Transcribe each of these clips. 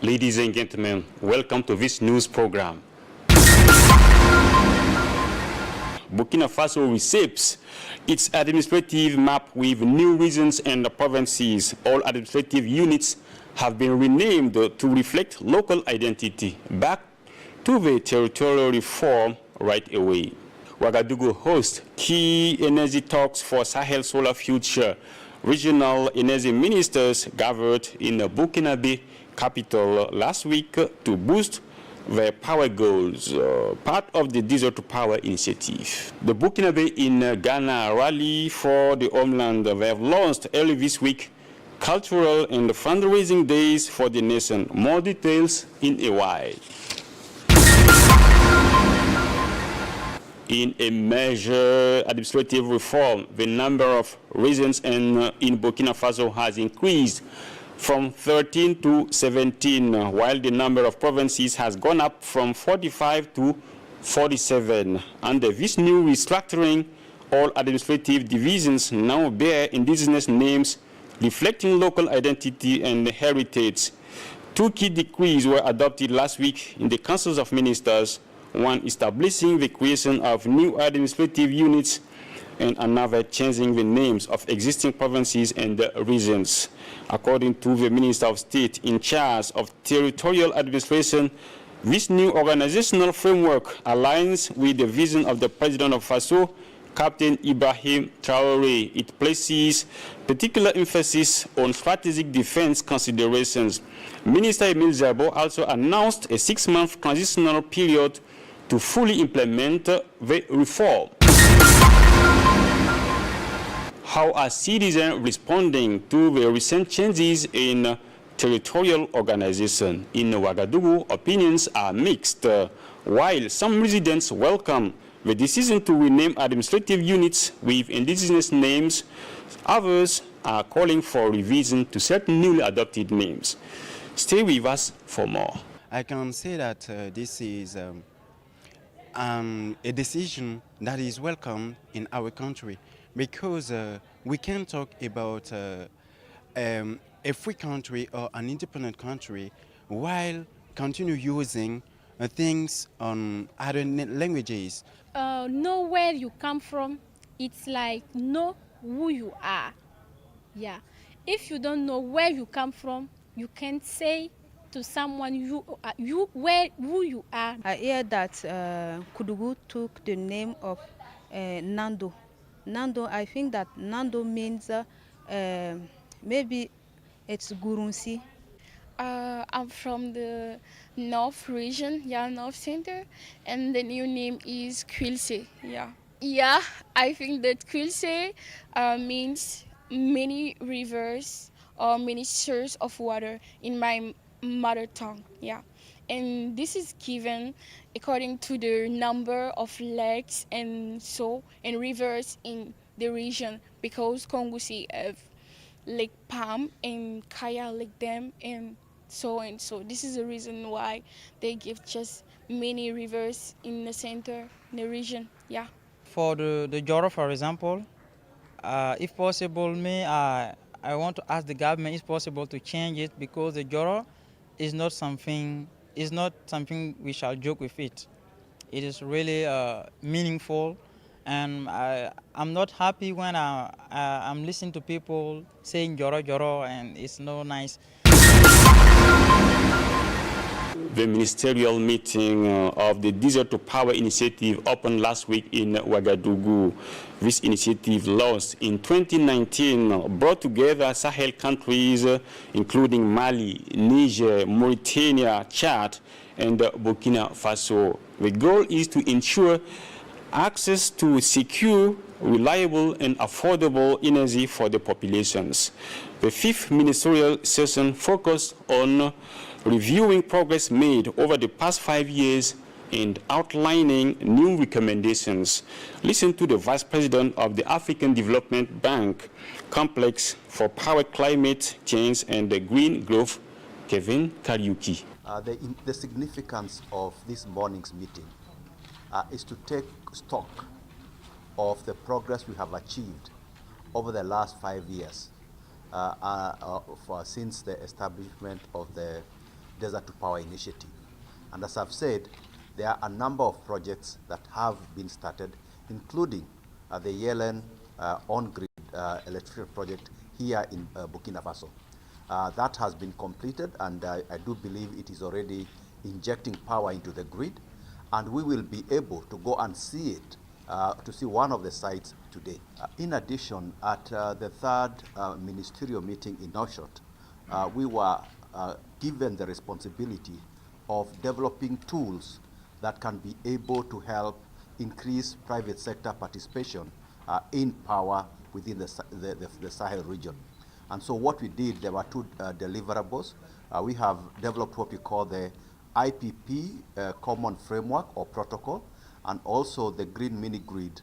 Ladies and gentlemen, welcome to this news program. Burkina Faso reshapes its administrative map with new regions and provinces. All administrative units have been renamed to reflect local identity. Back to the territorial reform right away. Ouagadougou hosts key energy talks for Sahel solar future. Regional energy ministers gathered in Burkinabe capital last week to boost their power goals, part of the Desert to Power initiative. The Burkinabe in Ghana rally for the homeland. They have launched early this week cultural and fundraising days for the nation. More details in a while. In a major administrative reform, the number of regions in Burkina Faso has increased from 13 to 17, while the number of provinces has gone up from 45 to 47. Under this new restructuring, all administrative divisions now bear indigenous names reflecting local identity and heritage. Two key decrees were adopted last week in the Councils of Ministers, one establishing the creation of new administrative units and another changing the names of existing provinces and regions. According to the Minister of State in charge of territorial administration, this new organizational framework aligns with the vision of the President of Faso, Captain Ibrahim Traoré. It places particular emphasis on strategic defense considerations. Minister Emile Zabo also announced a 6-month transitional period to fully implement the reform. How are citizens responding to the recent changes in territorial organization? In Ouagadougou, opinions are mixed. While some residents welcome the decision to rename administrative units with indigenous names, others are calling for revision to certain newly adopted names. Stay with us for more. I can say that this is a decision that is welcome in our country, because we can talk about a free country or an independent country while continue using things on other languages. Know where you come from. It's like know who you are. Yeah. If you don't know where you come from, you can say to someone who you are. I hear that Koudougou took the name of Nando. Nando, I think that Nando means maybe it's Gurunsi. I'm from the North region, North Center, and the new name is Quilse. Yeah, I think that Quilse means many rivers or many sources of water in my mother tongue. And this is given according to the number of lakes and rivers in the region, because Kongusi have Lake Palm and Kaya Lake Dam and so. This is the reason why they give just many rivers in the center, in the region. For the Joro, for example, if possible, I want to ask the government, if possible, to change it, because the Joro is not something we shall joke with it. It is really meaningful, and I'm not happy when I'm listening to people saying Joro Joro, and it's no nice. The ministerial meeting of the Desert to Power initiative opened last week in Ouagadougou. This initiative, launched in 2019, brought together Sahel countries, including Mali, Niger, Mauritania, Chad, and Burkina Faso. The goal is to ensure access to secure, reliable, and affordable energy for the populations. The 5th ministerial session focused on reviewing progress made over the past 5 years and outlining new recommendations. Listen to the Vice President of the African Development Bank Complex for Power, Climate Change, and the Green Growth, Kevin Kariuki. The significance of this morning's meeting is to take stock of the progress we have achieved over the last 5 years since the establishment of the Desert to Power initiative. And as I've said, there are a number of projects that have been started, including the Yelen on-grid electricity project here in Burkina Faso. That has been completed, and I do believe it is already injecting power into the grid, and we will be able to go and see it, to see one of the sites today. In addition, at the third ministerial meeting in Nouakchott, we were given the responsibility of developing tools that can be able to help increase private sector participation in power within the Sahel region. And so what we did, there were two deliverables. We have developed what we call the IPP common framework or protocol, and also the green mini-grid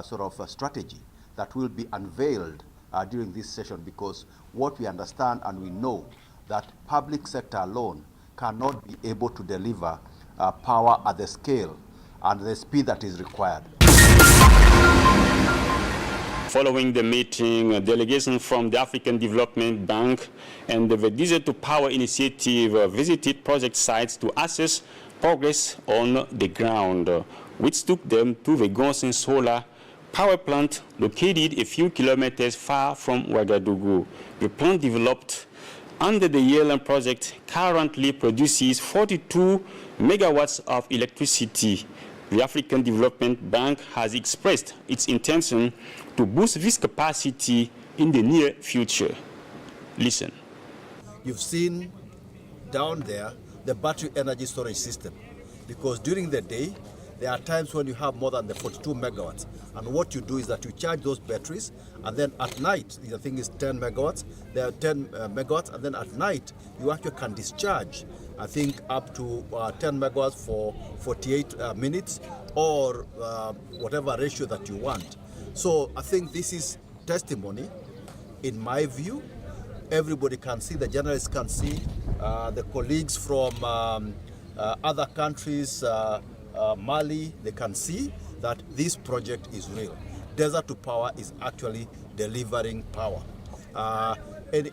sort of strategy that will be unveiled during this session, because what we understand and we know that public sector alone cannot be able to deliver power at the scale and the speed that is required. Following the meeting, a delegation from the African Development Bank and the Desert to Power initiative visited project sites to assess progress on the ground, which took them to the Gonsin solar power plant located a few kilometers far from Ouagadougou. The plant, developed under the Yelen project, currently produces 42 megawatts of electricity. The African Development Bank has expressed its intention to boost this capacity in the near future. Listen. You've seen down there the battery energy storage system, because during the day there are times when you have more than the 42 megawatts, and what you do is that you charge those batteries, and then at night, the thing is 10 megawatts, there are 10 megawatts, and then at night you actually can discharge, I think, up to 10 megawatts for 48 minutes, or whatever ratio that you want. So I think this is testimony, in my view. Everybody can see, the journalists can see, the colleagues from other countries, Mali, they can see that this project is real. Desert to Power is actually delivering power. And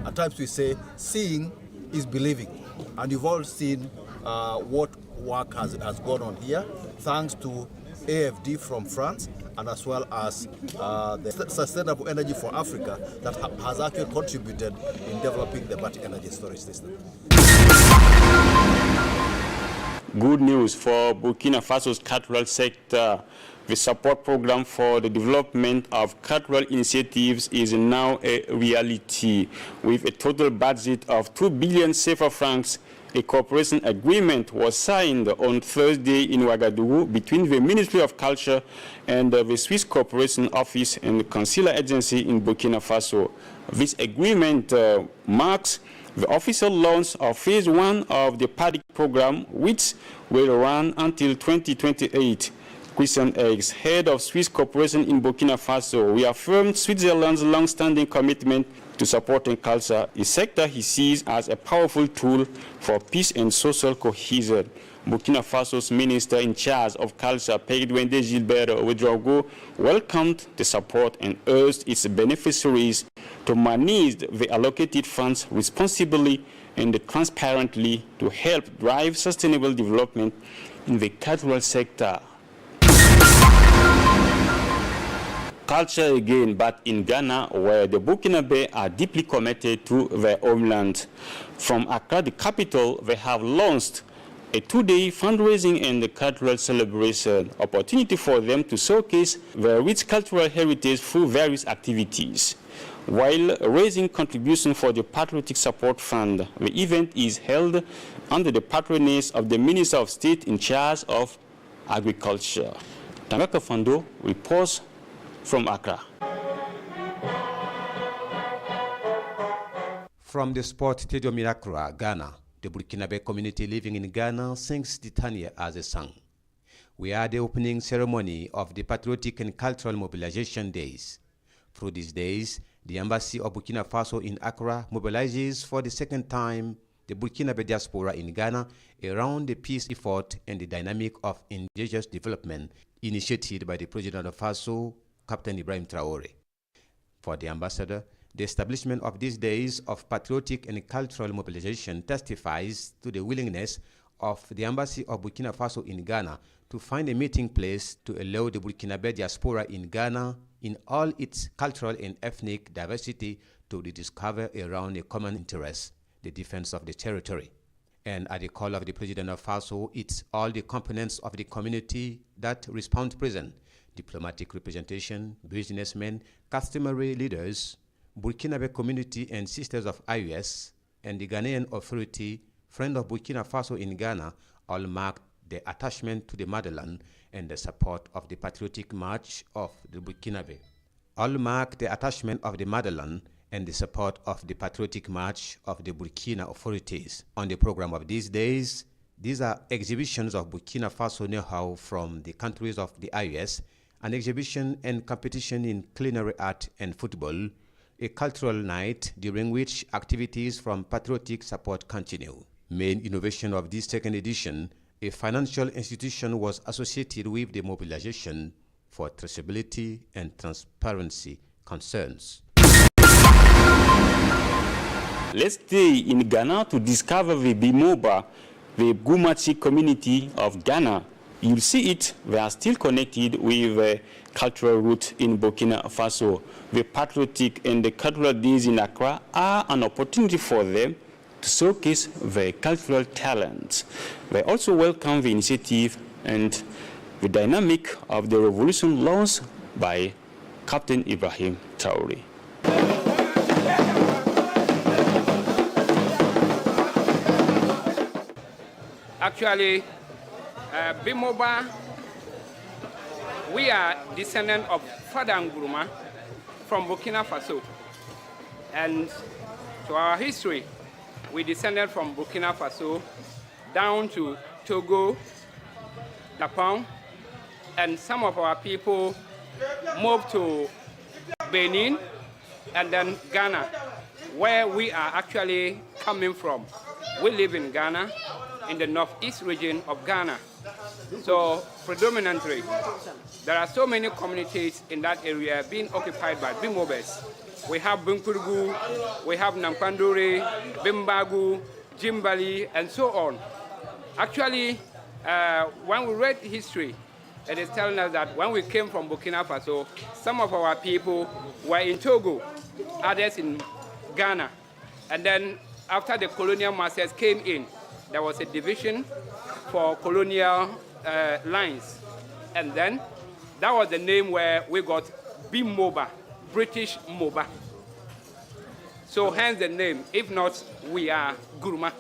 at times we say seeing is believing, and you've all seen what work has gone on here, thanks to AFD from France, and as well as the Sustainable Energy for Africa that has actually contributed in developing the battery energy storage system. Good news for Burkina Faso's cultural sector. The support program for the development of cultural initiatives is now a reality. With a total budget of 2 billion CFA francs, a cooperation agreement was signed on Thursday in Ouagadougou between the Ministry of Culture and the Swiss Cooperation Office and the Consular Agency in Burkina Faso. This agreement marks the official launch of Phase 1 of the PADIC program, which will run until 2028. Christian Eggs, head of Swiss Cooperation in Burkina Faso, reaffirmed Switzerland's long-standing commitment to supporting culture, a sector he sees as a powerful tool for peace and social cohesion. Burkina Faso's minister in charge of culture, Pegdwende Gilbert Ouedraogo, welcomed the support and urged its beneficiaries to manage the allocated funds responsibly and transparently to help drive sustainable development in the cultural sector. Culture again, but in Ghana, where the Burkinabe are deeply committed to their homeland. From Accra, the capital, they have launched a two-day fundraising and cultural celebration, opportunity for them to showcase their rich cultural heritage through various activities. While raising contributions for the Patriotic Support Fund, the event is held under the patronage of the Minister of State in charge of Agriculture. Tangaka Fando reports from Accra. From the Sport Stadium in Accra, Ghana, the Burkinabe community living in Ghana sings the Tanya as a song. We are the opening ceremony of the Patriotic and Cultural Mobilization Days. Through these days, the Embassy of Burkina Faso in Accra mobilizes for the second time the Burkinabe Diaspora in Ghana around the peace effort and the dynamic of indigenous development initiated by the President of Faso, Captain Ibrahim Traore. For the ambassador, The establishment of these days of patriotic and cultural mobilization testifies to the willingness of the Embassy of Burkina Faso in Ghana to find a meeting place to allow the Burkinabe diaspora in Ghana, in all its cultural and ethnic diversity, to rediscover around a common interest, the defense of the territory. And at the call of the President of Faso, it's all the components of the community that respond present: diplomatic representation, businessmen, customary leaders, Burkinabe community and sisters of IUS, and the Ghanaian Authority, Friend of Burkina Faso in Ghana, all marked the attachment to the motherland and the support of the patriotic march of the Burkinabe. All mark the attachment of the motherland and the support of the patriotic march of the Burkina authorities. On the program of these days, these are exhibitions of Burkina Faso know-how from the countries of the IUS, an exhibition and competition in culinary art and football, a cultural night during which activities from patriotic support continue. Main innovation of this second edition, a financial institution was associated with the mobilization for traceability and transparency concerns. Let's stay in Ghana to discover the Bimoba, the Gumachi community of Ghana. You'll see it, they are still connected with the cultural roots in Burkina Faso. The patriotic and the cultural days in Accra are an opportunity for them to showcase their cultural talents. They also welcome the initiative and the dynamic of the revolution launched by Captain Ibrahim Traoré. Actually, Bimoba, we are descendants of Father Nkrumah from Burkina Faso. And to our history, we descended from Burkina Faso down to Togo, Gabon, and some of our people moved to Benin and then Ghana, where we are actually coming from. We live in Ghana, in the northeast region of Ghana. So predominantly, there are so many communities in that area being occupied by Bimobes. We have Bunkurgu, we have Nampandore, Bimbagu, Jimbali, and so on. Actually, when we read history, it is telling us that when we came from Burkina Faso, some of our people were in Togo, others in Ghana. And then after the colonial masters came in, there was a division for colonial lines. And then that was the name where we got Bimoba, British Moba. So hence the name. If not, we are Guruma.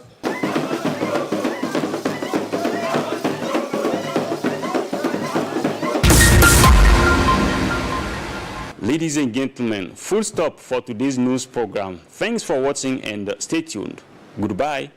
Ladies and gentlemen, full stop for today's news program. Thanks for watching and stay tuned. Goodbye.